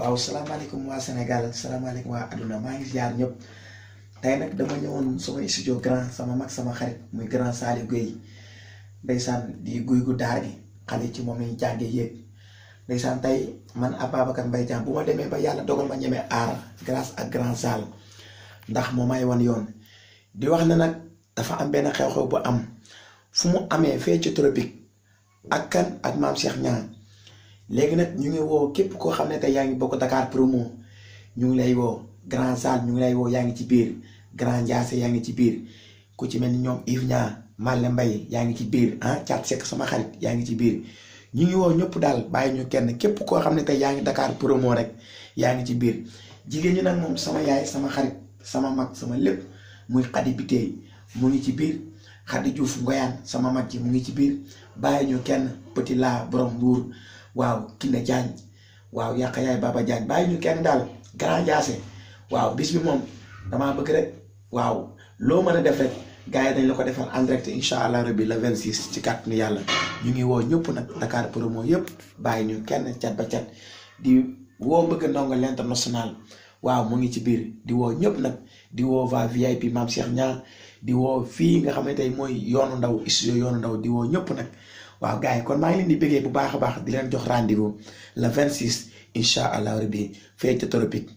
waaw salaamaaleykum waa Sénégal salaamaaleykum waa àdduna maa ngi ziar ñëpp tey nag dama ñëwoon sama studio grand sama mag sama xarit muy grand Saliou Gueye ndeysaan di guy gu daar gi xale ci moom lañu jàngee yéeg ndeysaan tey man Ababacar Mbaye Thiam bu ma demee ba yàlla dogal ma ñemee aar grâce ak grand Sall ndax moo may wan yoon di wax ne nag dafa am benn xew-xew bu am fu mu amee fee ci tropique ak kan ak maam Cheikh Niang léegi nag ñu ngi woo képp koo xam ne tey yaa ngi bokk Dakar Promo ñu ngi lay woo grand Sall ñu ngi lay woo yaa ngi ci biir grand Ndiasse yaa ngi ci biir ku ci mel ni ñoom Yves Niang Malle Mbaye yaa ngi ci biir Thiat Seck sama xarit yaa ngi ci biir ñu ngi woo ñëpp daal bàyyi ñu kenn képp koo xam ne tey yaa ngi Dakar Promo rek yaa ngi ci biir jigéen ñi nag moom sama yaay sama xarit sama mag sama lépp muy Khady Biteye mu ngi ci biir Khady Diouf Ngoyane sama mag ji mu ngi ci biir bàyyi ñu kenn Petit La borom Mbour waaw Kiné Diagne waaw yàq yaay Baba Diagne bàyyi ñu kenn daal grand Ndiasse waaw bis bi moom damaa bëgg rek waaw loo mën a def rek gars yi dañ la ko defal en direct incha allah rabbi le 26 ci kàttanu yàlla ñu ngi woo ñëpp nag Dakar Promo yëpp bàyyi ñu kenn cat ba cat di woo bëgg ndongo l'international waaw mu ngi ci biir di woo ñëpp nag di woo va VIP Mame Cheikh Niang di woo fii nga xam ne tey mooy yoonu ndaw studio yoonu ndaw di woo ñëpp nag waaw gars yi kon maa ngi leen di bëggee bu baax a baax di leen jox rendez-vous le 26 incha allah rabbi fee ca tropique